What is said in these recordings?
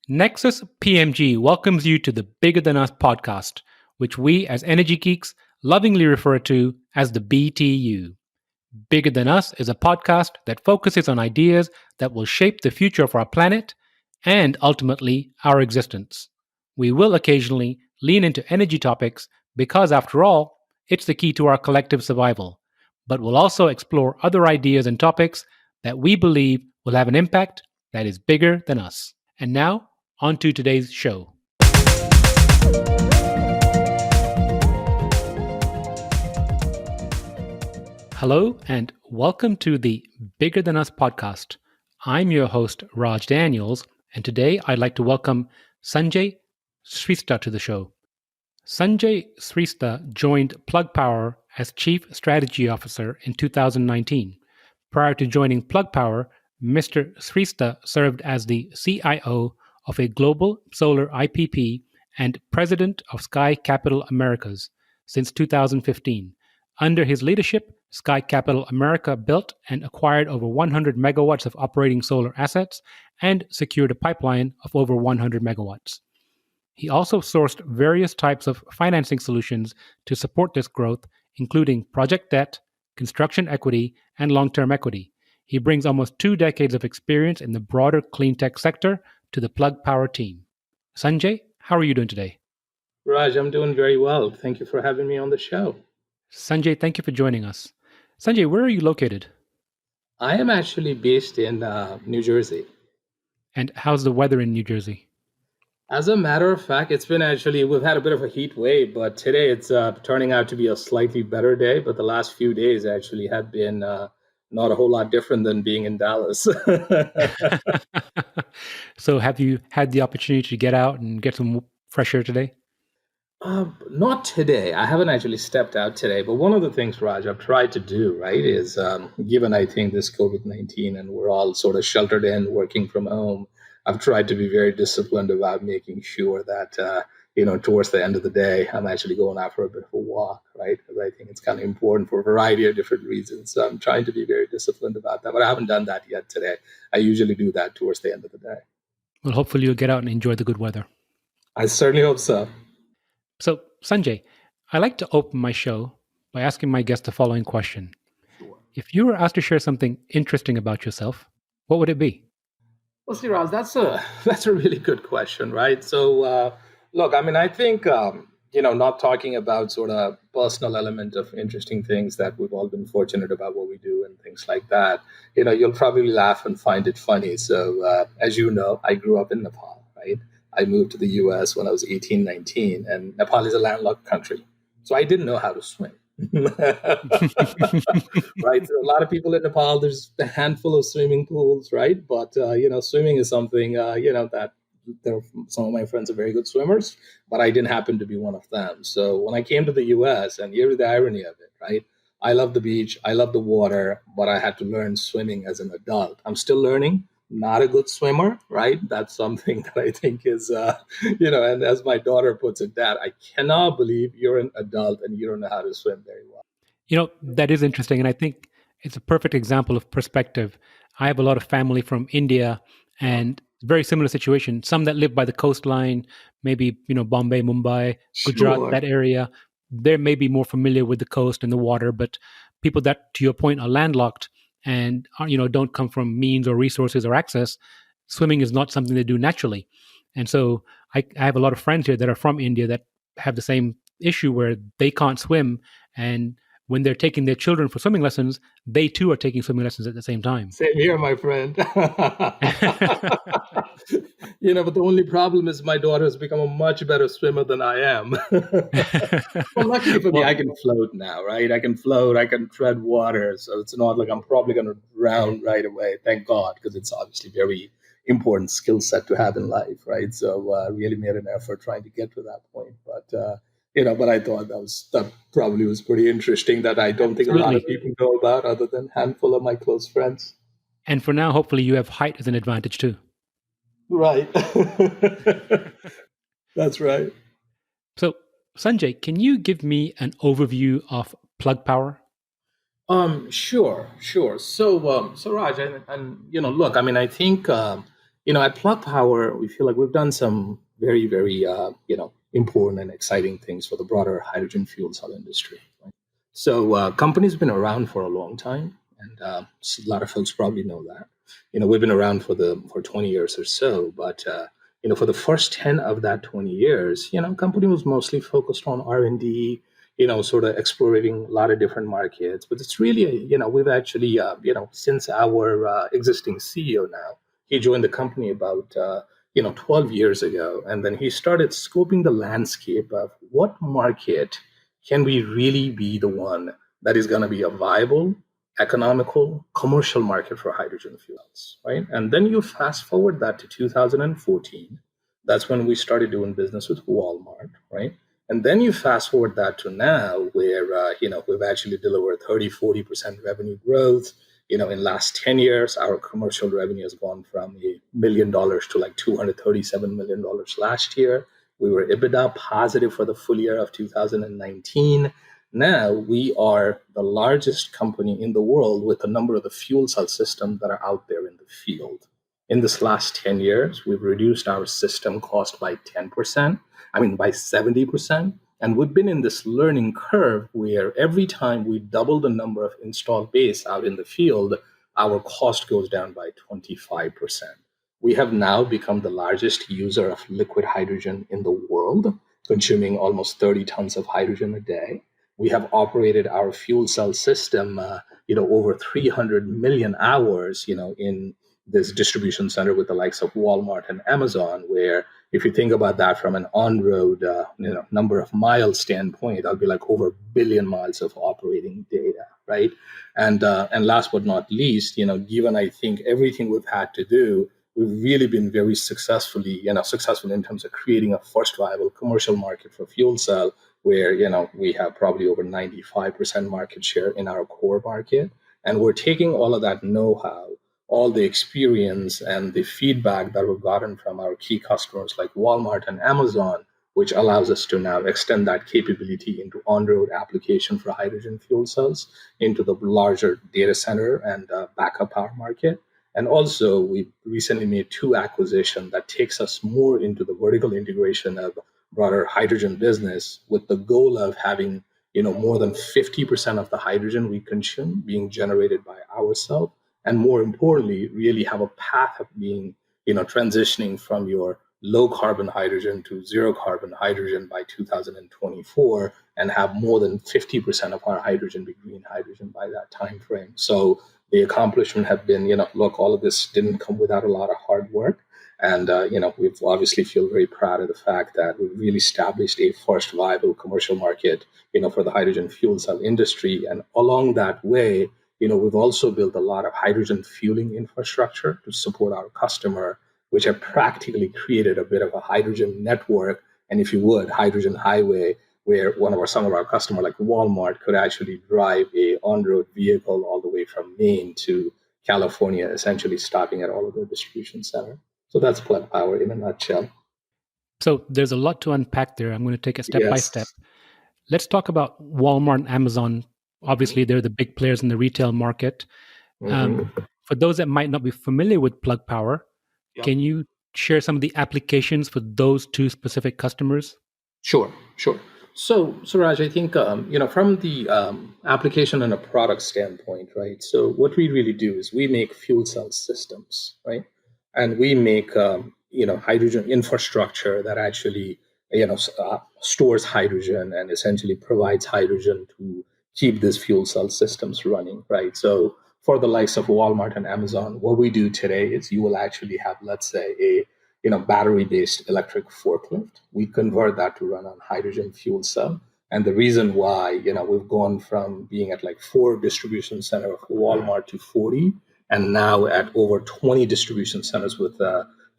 Nexus PMG welcomes you to the Bigger Than Us podcast, which we as energy geeks lovingly refer to as the BTU. Bigger Than Us is a podcast that focuses on ideas that will shape the future of our planet and ultimately our existence. We will occasionally lean into energy topics because, after all, it's the key to our collective survival. But we'll also explore other ideas and topics that we believe will have an impact that is bigger than us. And now, on to today's show. Hello, and welcome to the Bigger Than Us podcast. I'm your host, Raj Daniels, and today I'd like to welcome Sanjay Shrestha to the show. Sanjay Shrestha joined Plug Power as Chief Strategy Officer in 2019. Prior to joining Plug Power, Mr. Shrestha served as the CIO of a global solar IPP and President of Sky Capital Americas since 2015. Under his leadership, Sky Capital America built and acquired over 100 megawatts of operating solar assets and secured a pipeline of over 100 megawatts. He also sourced various types of financing solutions to support this growth, including project debt, construction equity, and long-term equity. He brings almost 2 decades of experience in the broader clean tech sector to the Plug Power team. Sanjay, how are you doing today? Raj, I'm doing very well. Thank you for having me on the show. Sanjay, thank you for joining us. Sanjay, where are you located? I am actually based in New Jersey. And how's the weather in New Jersey? As a matter of fact, we've had a bit of a heat wave, but today it's turning out to be a slightly better day. But the last few days actually have been not a whole lot different than being in Dallas. So have you had the opportunity to get out and get some fresh air today? Not today. I haven't actually stepped out today. But one of the things, Raj, I've tried to do, right, is given I think this COVID-19 and we're all sort of sheltered in, working from home, I've tried to be very disciplined about making sure that, towards the end of the day, I'm actually going out for a bit of a walk, right? Because I think it's kind of important for a variety of different reasons. So I'm trying to be very disciplined about that. But I haven't done that yet today. I usually do that towards the end of the day. Well, hopefully you'll get out and enjoy the good weather. I certainly hope so. So, Sanjay, I like to open my show by asking my guest the following question. Sure. If you were asked to share something interesting about yourself, what would it be? Well, see, Raz, that's a really good question, right? So, look, I mean, I think not talking about sort of personal element of interesting things that we've all been fortunate about what we do and things like that. You'll probably laugh and find it funny. So, as you know, I grew up in Nepal, right? I moved to the U.S. when I was 18, 19, and Nepal is a landlocked country, so I didn't know how to swim. Right, so a lot of people in Nepal, there's a handful of swimming pools, right? But swimming is something that some of my friends are very good swimmers, but I didn't happen to be one of them. So when I came to the US, and here's the irony of it, right? I love the beach, I love the water, but I had to learn swimming as an adult. I'm still learning. Not a good swimmer, right? That's something that I think is, and as my daughter puts it, Dad, I cannot believe you're an adult and you don't know how to swim very well. That is interesting. And I think it's a perfect example of perspective. I have a lot of family from India and very similar situation. Some that live by the coastline, maybe, Bombay, Mumbai, Gujarat, Sure. that area. They may be more familiar with the coast and the water, but people that, to your point, are landlocked and, don't come from means or resources or access, swimming is not something they do naturally. And so I have a lot of friends here that are from India that have the same issue where they can't swim. And when they're taking their children for swimming lessons, they too are taking swimming lessons at the same time. Same here, my friend. But the only problem is my daughter has become a much better swimmer than I am. Well, luckily for me, I can float now, right? I can float, I can tread water. So it's not like I'm probably going to drown right away. Thank God, because it's obviously very important skill set to have in life, right? So I really made an effort trying to get to that point. But I thought that probably was pretty interesting that I don't think a lot of people know about other than a handful of my close friends. And for now, hopefully you have height as an advantage too. Right. That's right. So, Sanjay, can you give me an overview of Plug Power? Sure. So Raj, and look, I mean, I think At Plug Power, we feel like we've done some very, very, important and exciting things for the broader hydrogen fuel cell industry. Right? So, company's been around for a long time, and a lot of folks probably know that. We've been around for 20 years or so, but for the first 10 of that 20 years, company was mostly focused on R&D, sort of exploring a lot of different markets. But it's really, we've actually, since our existing CEO now, he joined the company about 12 years ago, and then he started scoping the landscape of what market can we really be the one that is going to be a viable, economical, commercial market for hydrogen fuels, right? And then you fast forward that to 2014. That's when we started doing business with Walmart, right? And then you fast forward that to now, where we've actually delivered 30-40% revenue growth. In last 10 years, our commercial revenue has gone from $1 million to like $237 million last year. We were EBITDA positive for the full year of 2019. Now we are the largest company in the world with a number of the fuel cell systems that are out there in the field. In this last 10 years, we've reduced our system cost by 10%, by 70%. And we've been in this learning curve where every time we double the number of installed base out in the field, our cost goes down by 25%. We have now become the largest user of liquid hydrogen in the world, consuming almost 30 tons of hydrogen a day. We have operated our fuel cell system, over 300 million hours, in this distribution center with the likes of Walmart and Amazon, where if you think about that from an on-road, number of miles standpoint, that'll be like over a billion miles of operating data, right? And last but not least, given I think everything we've had to do, we've really been very successful in terms of creating a first viable commercial market for fuel cell, where we have probably over 95% market share in our core market, and we're taking all of that know-how, all the experience and the feedback that we've gotten from our key customers like Walmart and Amazon, which allows us to now extend that capability into on-road application for hydrogen fuel cells into the larger data center and backup power market. And also, we recently made 2 acquisitions that takes us more into the vertical integration of broader hydrogen business, with the goal of having more than 50% of the hydrogen we consume being generated by ourselves, and more importantly, really have a path of being, transitioning from your low carbon hydrogen to zero carbon hydrogen by 2024, and have more than 50% of our hydrogen be green hydrogen by that time frame. So the accomplishment have been, look, all of this didn't come without a lot of hard work. And, we've obviously feel very proud of the fact that we've really established a first viable commercial market, for the hydrogen fuel cell industry. And along that way, we've also built a lot of hydrogen fueling infrastructure to support our customer, which have practically created a bit of a hydrogen network. And if you would, hydrogen highway, where some of our customers like Walmart could actually drive a on-road vehicle all the way from Maine to California, essentially stopping at all of their distribution center. So that's Plug Power in a nutshell. So there's a lot to unpack there. I'm going to take it step by step. Yes. Let's talk about Walmart and Amazon. Obviously, they're the big players in the retail market. For those that might not be familiar with Plug Power, can you share some of the applications for those 2 specific customers? Sure. So Raj, I think from the application and a product standpoint, right? So what we really do is we make fuel cell systems, right? And we make hydrogen infrastructure that actually stores hydrogen and essentially provides hydrogen to keep these fuel cell systems running, right? So for the likes of Walmart and Amazon, what we do today is you will actually have, let's say, a battery-based electric forklift. We convert that to run on hydrogen fuel cell. And the reason why, we've gone from being at like 4 distribution centers of Walmart to 40, and now at over 20 distribution centers with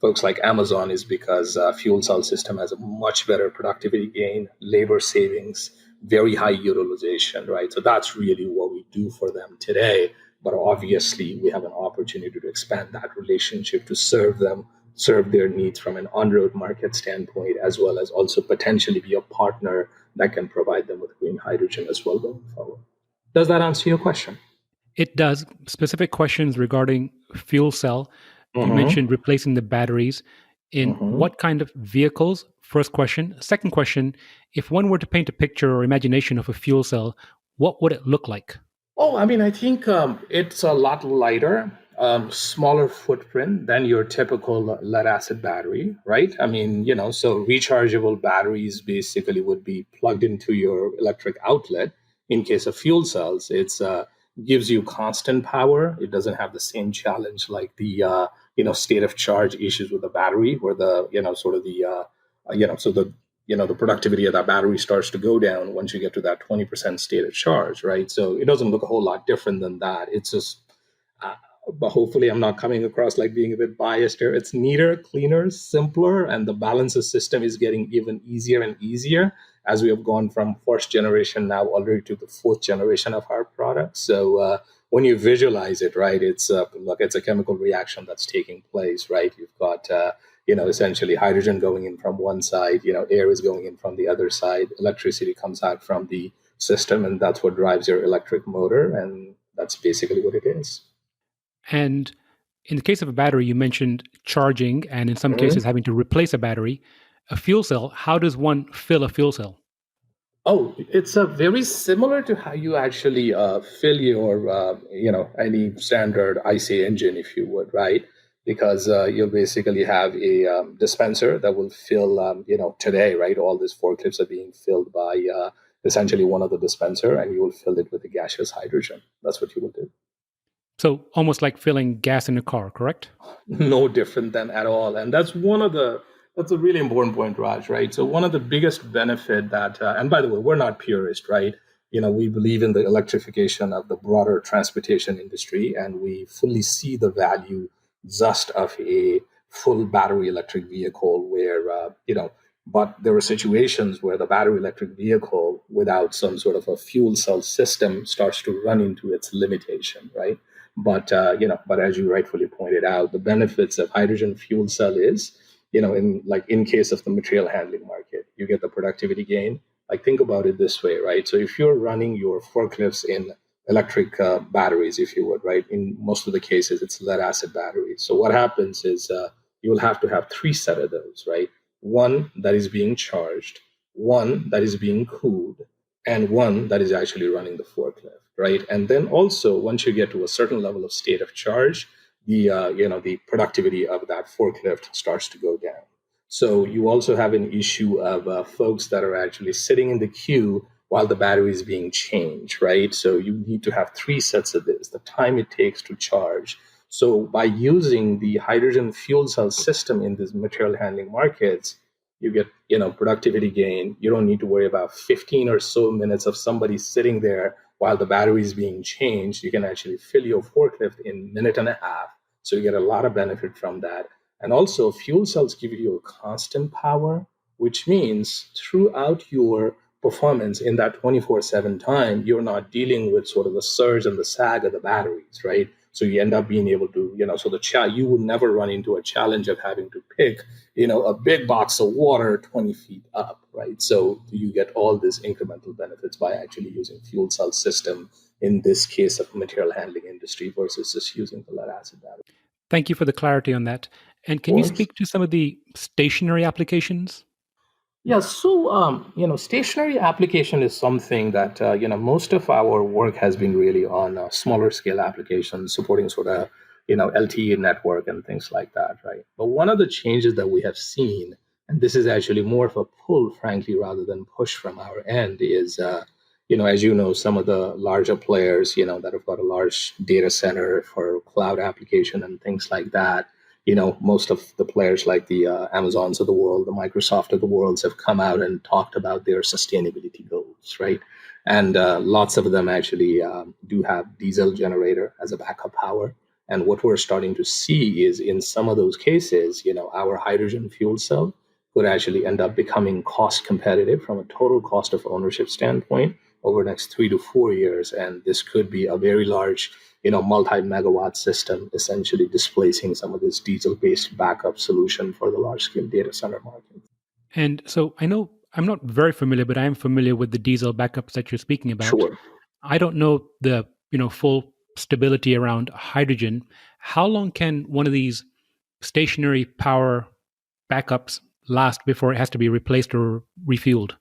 folks like Amazon, is because fuel cell system has a much better productivity gain, labor savings, very high utilization, right? So that's really what we do for them today. But obviously, we have an opportunity to expand that relationship to serve their needs from an on-road market standpoint, as well as also potentially be a partner that can provide them with green hydrogen as well going forward. Does that answer your question? It does. Specific questions regarding fuel cell. You Mm-hmm. mentioned replacing the batteries. In Mm-hmm. what kind of vehicles? First question. Second question, if one were to paint a picture or imagination of a fuel cell, what would it look like? Oh, I mean, I think it's a lot lighter, smaller footprint than your typical lead acid battery, right? I mean, so rechargeable batteries basically would be plugged into your electric outlet. In case of fuel cells, it's gives you constant power. It doesn't have the same challenge like the state of charge issues with the battery, where the sort of the so the productivity of that battery starts to go down once you get to that 20% state of charge, right? So it doesn't look a whole lot different than that. It's just uh, but hopefully I'm not coming across like being a bit biased here. It's neater, cleaner, simpler, and the balances system is getting even easier and easier as we have gone from first generation now already to the fourth generation of our product. So when you visualize it, right, it's look, it's a chemical reaction that's taking place, right? You've got essentially hydrogen going in from one side, air is going in from the other side, electricity comes out from the system, and that's what drives your electric motor, and that's basically what it is. And in the case of a battery, you mentioned charging and in some cases Mhm. having to replace a battery. A fuel cell, how does one fill a fuel cell? Oh, it's very similar to how you actually fill your, any standard IC engine, if you would, right? Because you'll basically have a dispenser that will fill, today, right? All these forklifts are being filled by essentially one of the dispenser, and you will fill it with the gaseous hydrogen. That's what you will do. So almost like filling gas in a car, correct? No different than at all. And that's a really important point, Raj, right? So one of the biggest benefit that and by the way, we're not purist, right? We believe in the electrification of the broader transportation industry, and we fully see the value just of a full battery electric vehicle where but there are situations where the battery electric vehicle without some sort of a fuel cell system starts to run into its limitation, right? But as you rightfully pointed out, the benefits of hydrogen fuel cell is, in case of the material handling market, you get the productivity gain. Like think about it this way, right? So if you're running your forklifts in electric batteries, if you would, right? In most of the cases, it's lead acid batteries. So what happens is you will have to have three set of those, right? One that is being charged, one that is being cooled, and one that is actually running the forklift, right? And then also once you get to a certain level of state of charge, the productivity of that forklift starts to go down. So you also have an issue of folks that are actually sitting in the queue while the battery is being changed, right? So you need to have three sets of this, the time it takes to charge. So by using the hydrogen fuel cell system in these material handling markets, you get productivity gain. You don't need to worry about 15 or so minutes of somebody sitting there while the battery is being changed. You can actually fill your forklift in a minute and a half, so you get a lot of benefit from that. And also fuel cells give you a constant power, which means throughout your performance in that 24/7 time, you're not dealing with sort of the surge and the sag of the batteries, right? So you end up being able to, so you would never run into a challenge of having to pick a big box of water 20 feet up, right? So you get all these incremental benefits by actually using fuel cell system in this case of material handling industry versus just using the lead acid battery. Thank you for the clarity on that. And Of can you course. speak to some of the stationary applications? Yeah, so stationary application is something that most of our work has been really on smaller scale applications supporting sort of LTE network and things like that, right? But one of the changes that we have seen, and this is actually more of a pull, frankly, rather than push from our end, is as you know, some of the larger players, that have got a large data center for cloud application and things like that. Most of the players like the Amazons of the world, the Microsoft of the world have come out and talked about their sustainability goals, right? And lots of them actually do have diesel generator as a backup power. And what we're starting to see is in some of those cases, our hydrogen fuel cell could actually end up becoming cost competitive from a total cost of ownership standpoint over the next 3 to 4 years. And this could be a very large multi-megawatt system, essentially displacing some of this diesel-based backup solution for the large-scale data center market. And so I know I'm not very familiar, but I am familiar with the diesel backups that you're speaking about. Sure. I don't know the full stability around hydrogen. How long can one of these stationary power backups last before it has to be replaced or refueled?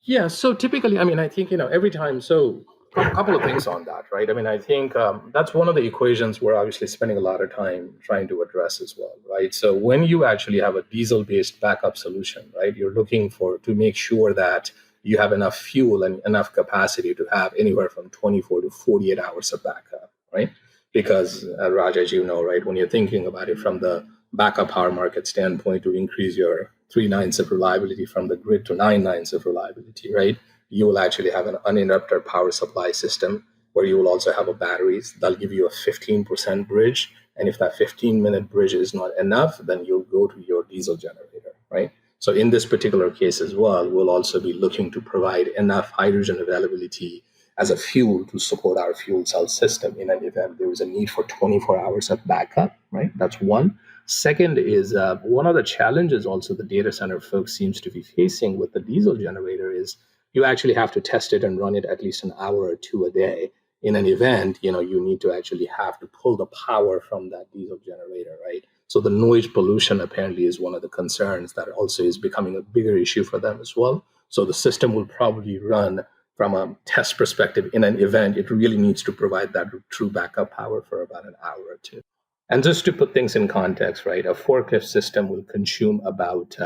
Yeah, so typically, I mean, I think, every time, so a couple of things on that, right? I mean, I think that's one of the equations we're obviously spending a lot of time trying to address as well, right? So when you actually have a diesel-based backup solution, right, you're looking for to make sure that you have enough fuel and enough capacity to have anywhere from 24 to 48 hours of backup, right? Because Raj, as you know, right, when you're thinking about it from the backup power market standpoint to increase your 3 nines of reliability from the grid to 9 nines of reliability, right? You will actually have an uninterrupted power supply system where you will also have a batteries. That'll give you a 15% bridge. And if that 15-minute bridge is not enough, then you'll go to your diesel generator, right? So in this particular case as well, we'll also be looking to provide enough hydrogen availability as a fuel to support our fuel cell system in an event there is a need for 24 hours of backup, right? That's one. Second is one of the challenges also the data center folks seems to be facing with the diesel generator is you actually have to test it and run it at least an hour or two a day. In an event, you need to actually have to pull the power from that diesel generator, right? So the noise pollution apparently is one of the concerns that also is becoming a bigger issue for them as well. So the system will probably run from a test perspective in an event. It really needs to provide that true backup power for about an hour or two. And just to put things in context, right, a forklift system will consume about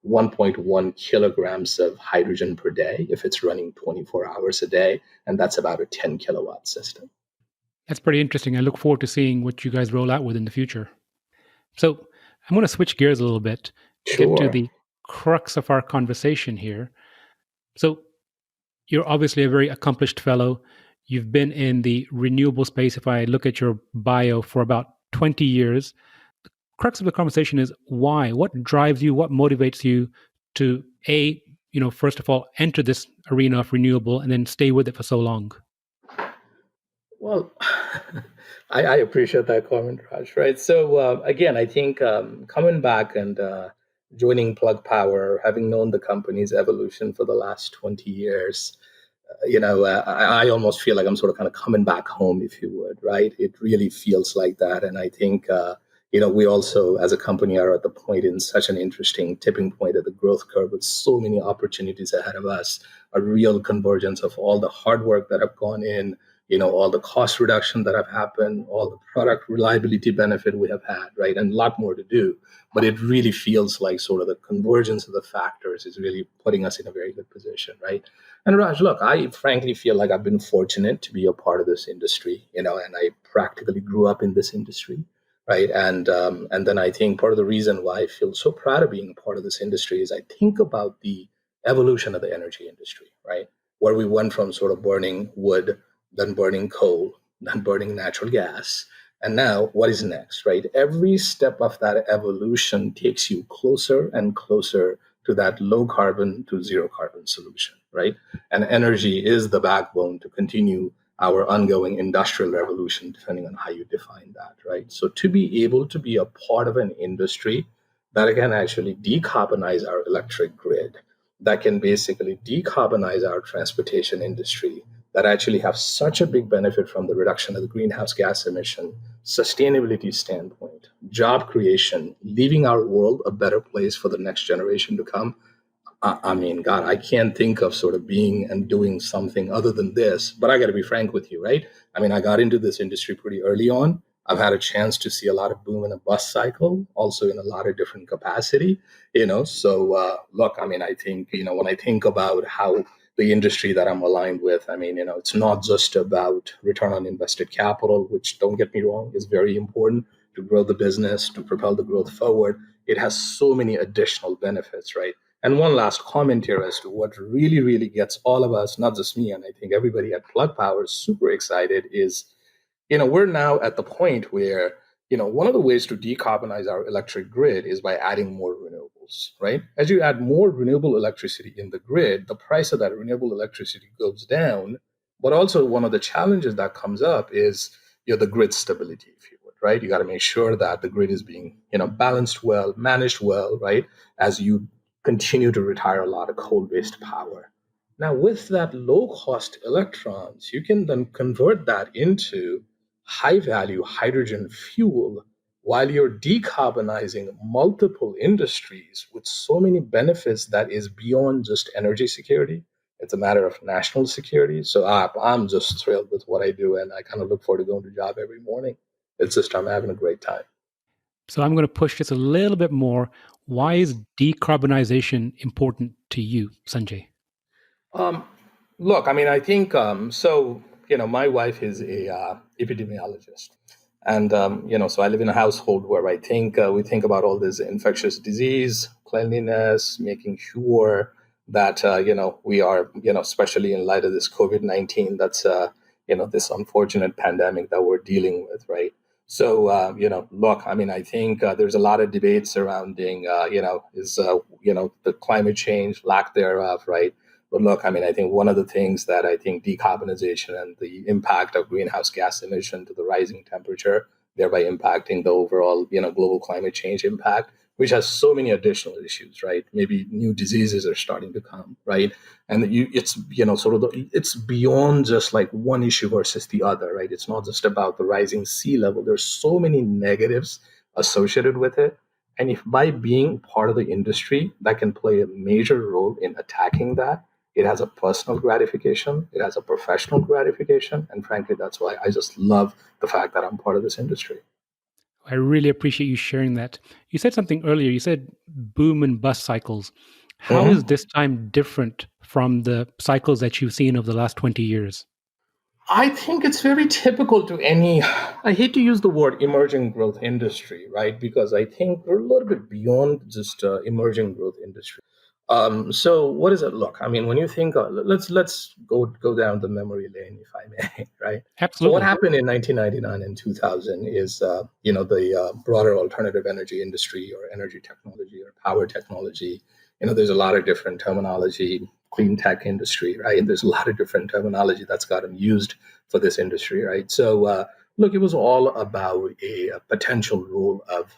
1.1 kilograms of hydrogen per day if it's running 24 hours a day. And that's about a 10 kilowatt system. That's pretty interesting. I look forward to seeing what you guys roll out with in the future. So I'm going to switch gears a little bit, get to Sure. the crux of our conversation here. So you're obviously a very accomplished fellow. You've been in the renewable space, if I look at your bio, for about 20 years. The crux of the conversation is why? What drives you? What motivates you to, first of all, enter this arena of renewable and then stay with it for so long? Well, I appreciate that comment, Raj. Right. So again, I think coming back and joining Plug Power, having known the company's evolution for the last 20 years, I almost feel like I'm sort of kind of coming back home, if you would. Right. It really feels like that, and I think. We also, as a company, are at the point in such an interesting tipping point of the growth curve with so many opportunities ahead of us, a real convergence of all the hard work that have gone in, all the cost reduction that have happened, all the product reliability benefit we have had, right? And a lot more to do. But it really feels like sort of the convergence of the factors is really putting us in a very good position, right? And Raj, look, I frankly feel like I've been fortunate to be a part of this industry, and I practically grew up in this industry, right? And then I think part of the reason why I feel so proud of being a part of this industry is I think about the evolution of the energy industry, right? Where we went from sort of burning wood, then burning coal, then burning natural gas. And now, what is next, right? Every step of that evolution takes you closer and closer to that low carbon to zero carbon solution, right? And energy is the backbone to continue our ongoing industrial revolution, depending on how you define that, right? So to be able to be a part of an industry that can actually decarbonize our electric grid, that can basically decarbonize our transportation industry, that actually have such a big benefit from the reduction of the greenhouse gas emission, sustainability standpoint, job creation, leaving our world a better place for the next generation to come. I mean, God, I can't think of sort of being and doing something other than this. But I got to be frank with you, right? I mean, I got into this industry pretty early on. I've had a chance to see a lot of boom and a bust cycle, also in a lot of different capacity, So, look, I mean, I think, when I think about how the industry that I'm aligned with, I mean, it's not just about return on invested capital, which, don't get me wrong, is very important to grow the business, to propel the growth forward. It has so many additional benefits, right? And one last comment here as to what really, really gets all of us, not just me, and I think everybody at Plug Power is super excited is, we're now at the point where, one of the ways to decarbonize our electric grid is by adding more renewables, right? As you add more renewable electricity in the grid, the price of that renewable electricity goes down. But also one of the challenges that comes up is, the grid stability, if you would, right? You got to make sure that the grid is being, balanced well, managed well, right? As you continue to retire a lot of coal-based power. Now, with that low-cost electrons, you can then convert that into high value hydrogen fuel while you're decarbonizing multiple industries with so many benefits that is beyond just energy security. It's a matter of national security. So I'm just thrilled with what I do, and I kind of look forward to going to job every morning. It's just I'm having a great time. So I'm going to push this a little bit more. Why is decarbonization important to you, Sanjay? Um, Look, I mean, I think so. My wife is a epidemiologist, and so I live in a household where I think we think about all this infectious disease, cleanliness, making sure that we are especially in light of this COVID-19. That's this unfortunate pandemic that we're dealing with, right? So look, I mean, I think there's a lot of debate surrounding is the climate change, lack thereof, right? But look, I mean, I think one of the things that I think decarbonization and the impact of greenhouse gas emission to the rising temperature, thereby impacting the overall, global climate change impact, which has so many additional issues, right? Maybe new diseases are starting to come, right? And it's, it's beyond just like one issue versus the other, right? It's not just about the rising sea level. There's so many negatives associated with it. And if by being part of the industry that can play a major role in attacking that, it has a personal gratification, it has a professional gratification, and frankly, that's why I just love the fact that I'm part of this industry. I really appreciate you sharing that. You said something earlier. You said boom and bust cycles. How is Mhm. this time different from the cycles that you've seen over the last 20 years? I think it's very typical to any, I hate to use the word emerging growth industry, right? Because I think we're a little bit beyond just emerging growth industry. So what does it look? I mean, when you think, let's go down the memory lane, if I may, right? So what Absolutely. happened in 1999 and 2000 is, the broader alternative energy industry or energy technology or power technology. There's a lot of different terminology, clean tech industry, right? There's a lot of different terminology that's gotten used for this industry, right? So look, it was all about a potential role of,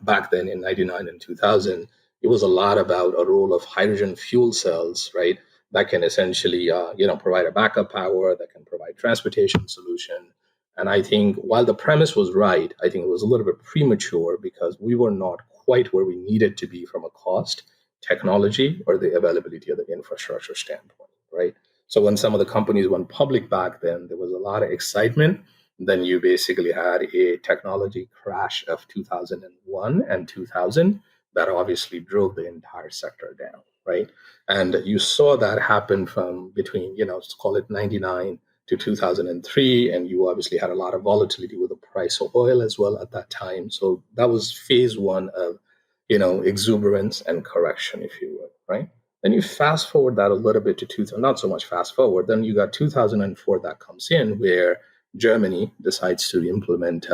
back then in 99 and 2000, it was a lot about a role of hydrogen fuel cells, right? That can essentially, provide a backup power, that can provide transportation solution. And I think while the premise was right, I think it was a little bit premature because we were not quite where we needed to be from a cost, technology, or the availability of the infrastructure standpoint, right? So when some of the companies went public back then, there was a lot of excitement. Then you basically had a technology crash of 2001 and 2000 that obviously drove the entire sector down, right? And you saw that happen from between, let's call it 99 to 2003. And you obviously had a lot of volatility with the price of oil as well at that time. So that was phase one of, exuberance and correction, if you would, right? Then you fast forward that a little bit to 2000, not so much fast forward. Then you got 2004 that comes in where Germany decides to implement,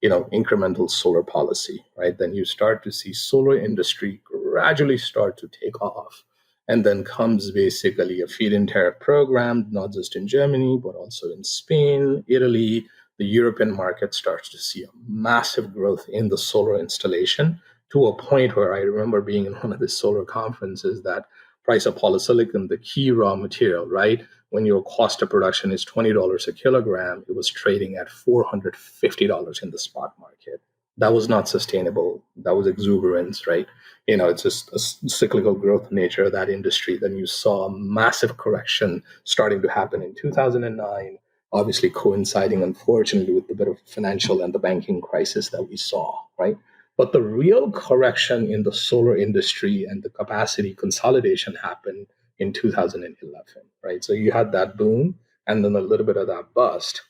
incremental solar policy, right? Then you start to see solar industry gradually start to take off. And then comes basically a feed-in tariff program, not just in Germany, but also in Spain, Italy. The European market starts to see a massive growth in the solar installation to a point where I remember being in one of the solar conferences that price of polysilicon, the key raw material, right? When your cost of production is $20 a kilogram, it was trading at $450 in the spot market. That was not sustainable. That was exuberance, right? It's just a cyclical growth nature of that industry. Then you saw a massive correction starting to happen in 2009, obviously coinciding, unfortunately, with the bit of financial and the banking crisis that we saw, right? But the real correction in the solar industry and the capacity consolidation happened in 2011, right? So you had that boom and then a little bit of that bust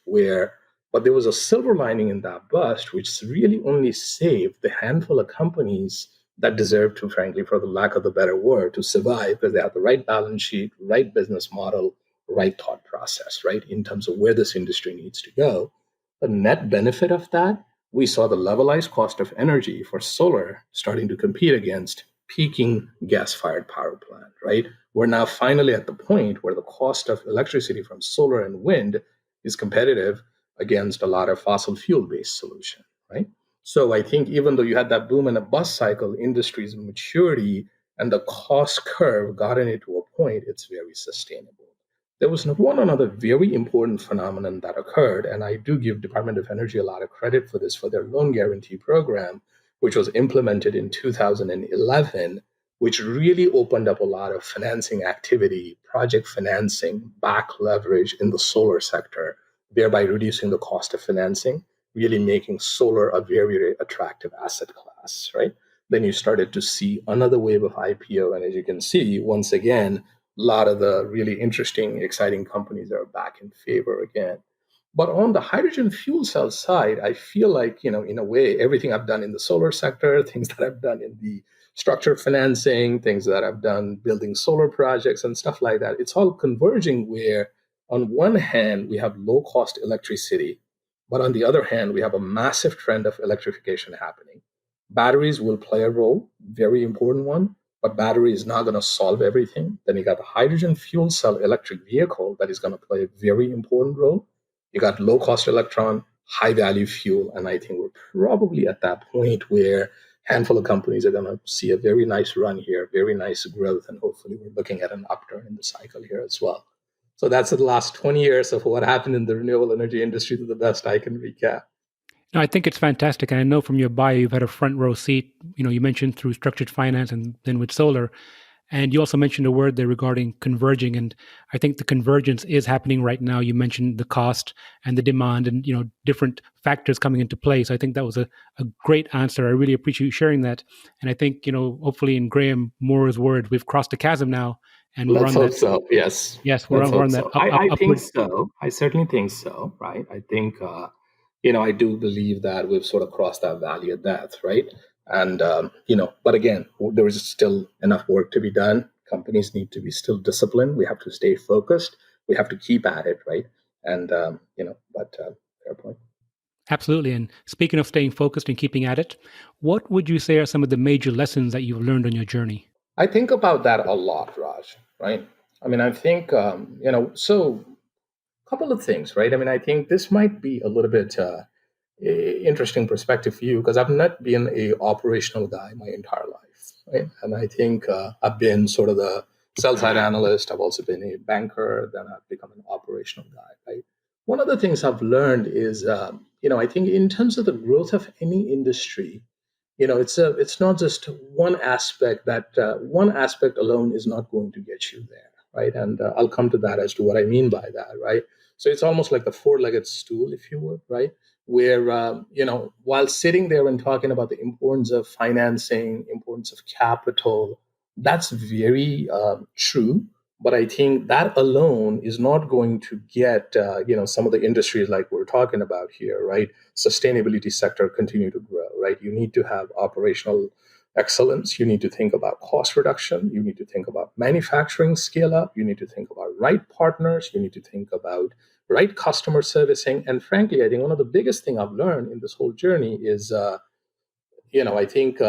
but there was a silver lining in that bust, which really only saved the handful of companies that deserved to, frankly, for the lack of the better word, to survive because they had the right balance sheet, right business model, right thought process, right, in terms of where this industry needs to go. The net benefit of that, we saw the levelized cost of energy for solar starting to compete against peaking gas-fired power plant, right? We're now finally at the point where the cost of electricity from solar and wind is competitive against a lot of fossil fuel-based solution, right? So I think even though you had that boom and a bust cycle, industry's maturity and the cost curve gotten it to a point, it's very sustainable. there was one another very important phenomenon that occurred, and I do give Department of Energy a lot of credit for this, for their loan guarantee program, which was implemented in 2011, which really opened up a lot of financing activity, project financing, back leverage in the solar sector, thereby reducing the cost of financing, really making solar a very, very attractive asset class, right? Then you started to see another wave of IPO. And as you can see, once again, a lot of the really interesting, exciting companies are back in favor again. But on the hydrogen fuel cell side, I feel like, in a way, everything I've done in the solar sector, things that I've done in the structured financing, things that I've done building solar projects and stuff like that, it's all converging where on one hand, we have low cost electricity, but on the other hand, we have a massive trend of electrification happening. Batteries will play a role, very important one, but battery is not going to solve everything. Then you got the hydrogen fuel cell electric vehicle that is going to play a very important role. You got low cost electron, high value fuel. And I think we're probably at that point where a handful of companies are going to see a very nice run here, very nice growth. And hopefully we're looking at an upturn in the cycle here as well. So that's the last 20 years of what happened in the renewable energy industry to the best I can recap. No, I think it's fantastic. And I know from your bio, you've had a front row seat. You mentioned through structured finance and then with solar. And you also mentioned a word there regarding converging. And I think the convergence is happening right now. You mentioned the cost and the demand and, different factors coming into play. So I think that was a great answer. I really appreciate you sharing that. And I think, hopefully in Graham Moore's words, we've crossed the chasm now and we're Let's on hope that. so. Yes. Yes, we're Let's on, we're hope on that so. I think upward. so. I certainly think so. Right. I think, I do believe that we've sort of crossed that valley of death. Right. And, but again, there is still enough work to be done. Companies need to be still disciplined. We have to stay focused. We have to keep at it. Right. And, fair point. Absolutely. And speaking of staying focused and keeping at it, what would you say are some of the major lessons that you've learned on your journey? I think about that a lot, Raj, right? I mean, I think, so a couple of things, right? I mean, I think this might be a little bit interesting perspective for you because I've not been a operational guy my entire life, right? And I think I've been sort of the sell side analyst. I've also been a banker. Then I've become an operational guy, right? One of the things I've learned is, I think in terms of the growth of any industry, it's not just one aspect alone is not going to get you there, right? And I'll come to that as to what I mean by that, right? So it's almost like the four-legged stool, if you would, right? Where while sitting there and talking about the importance of financing, importance of capital, that's very true. But I think that alone is not going to get some of the industries like we're talking about here, right? Sustainability sector continue to grow, right? You need to have operational excellence. You need to think about cost reduction. You need to think about manufacturing scale up. You need to think about right partners. You need to think about right customer servicing. And frankly, I think one of the biggest thing I've learned in this whole journey is, I think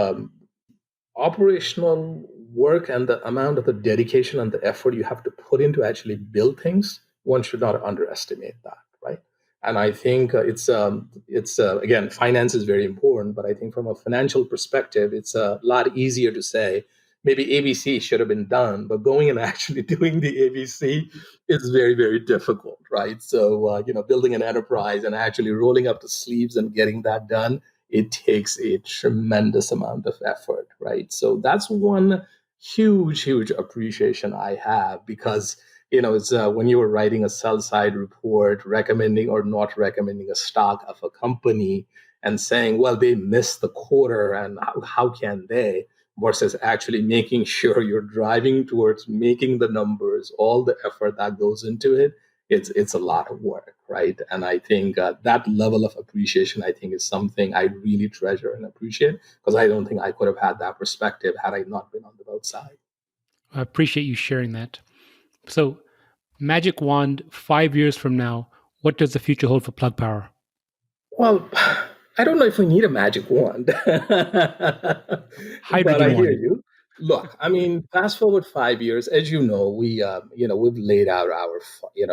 operational work and the amount of the dedication and the effort you have to put into actually build things, one should not underestimate that, right? And I think it's again, finance is very important, but I think from a financial perspective, it's a lot easier to say maybe ABC should have been done, but going and actually doing the ABC is very, very difficult, right? So building an enterprise and actually rolling up the sleeves and getting that done, it takes a tremendous amount of effort, right? So that's one huge, huge appreciation I have because, it's when you were writing a sell side report, recommending or not recommending a stock of a company and saying, well, they missed the quarter and how can they? Versus actually making sure you're driving towards making the numbers, all the effort that goes into it, it's a lot of work, right? And I think that level of appreciation, I think, is something I really treasure and appreciate because I don't think I could have had that perspective had I not been on the boat side. I appreciate you sharing that. So, magic wand, 5 years from now, what does the future hold for Plug Power? Well, I don't know if we need a magic wand, but I Hydrogen hear wand. you. Look, I mean, fast forward 5 years, as you know, we've laid out our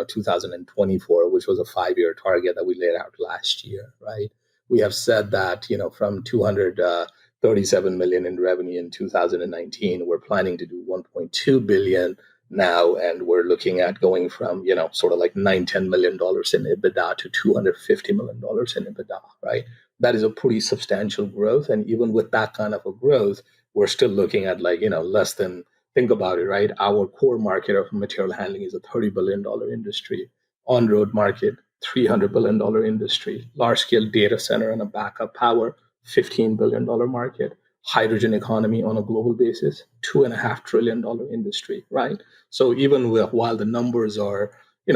2024, which was a 5-year target that we laid out last year, right? We have said that from 237 million in revenue in 2019, we're planning to do 1.2 billion now, and we're looking at going from sort of like $9-10 million in EBITDA to $250 million in EBITDA, right? That is a pretty substantial growth, and even with that kind of a growth, we're still looking at less than, think about it, right? Our core market of material handling is a $30 billion industry. On-road market, $300 billion industry. Large scale data center and a backup power, $15 billion market. Hydrogen economy on a global basis, $2.5 trillion industry, right? So even while the numbers are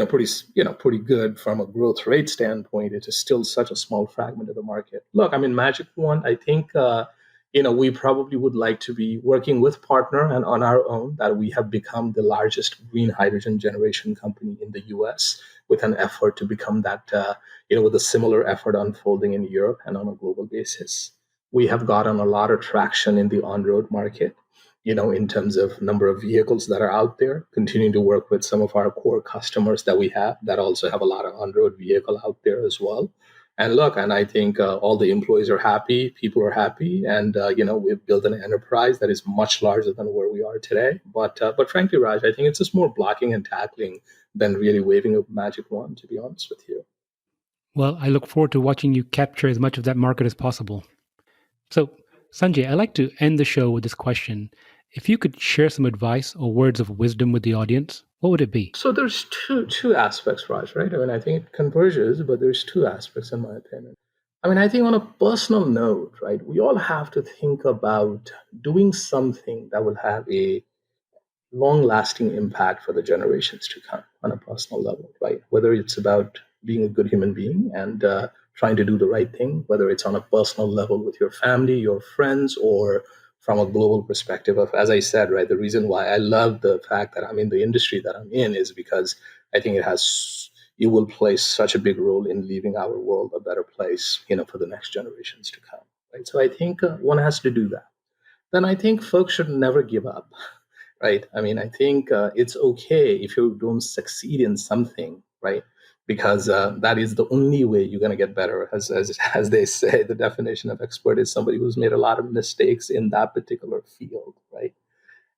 pretty good from a growth rate standpoint, it is still such a small fragment of the market. Look, I mean, Magic One, I think we probably would like to be working with partner and on our own, that we have become the largest green hydrogen generation company in the US, with an effort to become that, with a similar effort unfolding in Europe and on a global basis. We have gotten a lot of traction in the on-road market, in terms of number of vehicles that are out there, continuing to work with some of our core customers that we have that also have a lot of on-road vehicle out there as well. And look, and I think all the employees are happy, people are happy, and we've built an enterprise that is much larger than where we are today. But frankly, Raj, I think it's just more blocking and tackling than really waving a magic wand, to be honest with you. Well, I look forward to watching you capture as much of that market as possible. So, Sanjay, I'd like to end the show with this question. If you could share some advice or words of wisdom with the audience, what would it be? So there's two aspects, Raj, right? I mean, I think it converges, but there's two aspects in my opinion. I mean, I think on a personal note, right, we all have to think about doing something that will have a long lasting impact for the generations to come on a personal level, right? Whether it's about being a good human being and trying to do the right thing, whether it's on a personal level with your family, your friends, or from a global perspective of, as I said, right, the reason why I love the fact that I'm in the industry that I'm in is because I think it will play such a big role in leaving our world a better place, for the next generations to come, right? So I think one has to do that. Then I think folks should never give up, right? I mean, I think it's okay if you don't succeed in something, right? Because that is the only way you're going to get better. As they say, the definition of expert is somebody who's made a lot of mistakes in that particular field, right?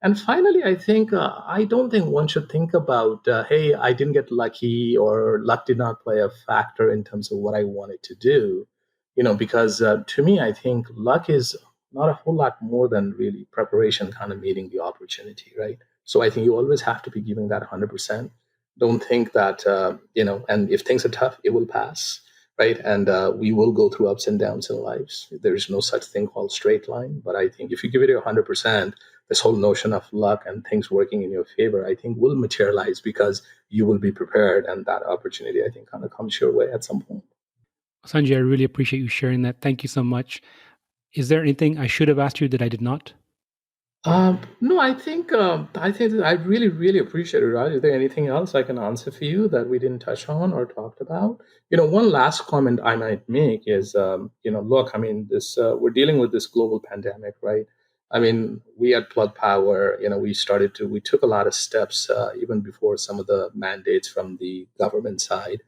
And finally, I think I don't think one should think about, hey, I didn't get lucky, or luck did not play a factor in terms of what I wanted to do, because to me, I think luck is not a whole lot more than really preparation kind of meeting the opportunity, right? So I think you always have to be giving that 100%. Don't think that, and if things are tough, it will pass, right? And we will go through ups and downs in lives. There's no such thing called straight line. But I think if you give it 100%, this whole notion of luck and things working in your favor, I think will materialize because you will be prepared, and that opportunity, I think, kind of comes your way at some point. Sanjay, I really appreciate you sharing that. Thank you so much. Is there anything I should have asked you that I did not? No, I think that I really, really appreciate it, Raj. Is there anything else I can answer for you that we didn't touch on or talked about? One last comment I might make is, look, I mean, this we're dealing with this global pandemic, right? I mean, we at Plug Power, we took a lot of steps even before some of the mandates from the government side.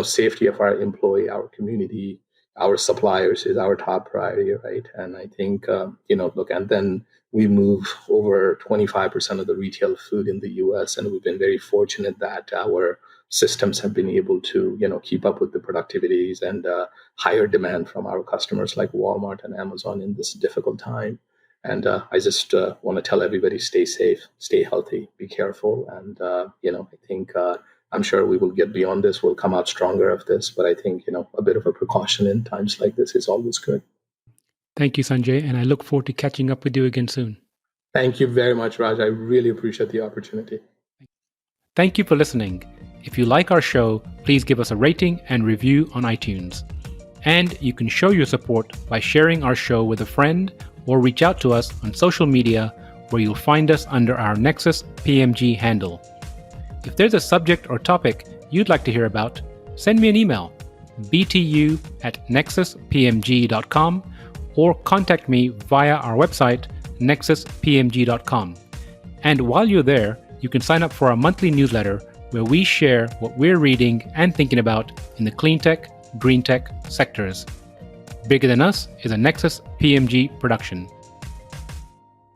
Safety of our employee, our community, our suppliers is our top priority, right? And I think, look, and then we move over 25% of the retail food in the US, and we've been very fortunate that our systems have been able to, keep up with the productivities and higher demand from our customers like Walmart and Amazon in this difficult time. And I just want to tell everybody, stay safe, stay healthy, be careful. And, I think I'm sure we will get beyond this. We'll come out stronger of this. But I think, a bit of a precaution in times like this is always good. Thank you, Sanjay, and I look forward to catching up with you again soon. Thank you very much, Raj. I really appreciate the opportunity. Thank you for listening. If you like our show, please give us a rating and review on iTunes. And you can show your support by sharing our show with a friend or reach out to us on social media, where you'll find us under our Nexus PMG handle. If there's a subject or topic you'd like to hear about, send me an email, btu@nexuspmg.com, or contact me via our website, nexuspmg.com. And while you're there, you can sign up for our monthly newsletter, where we share what we're reading and thinking about in the clean tech, green tech sectors. Bigger Than Us is a Nexus PMG production.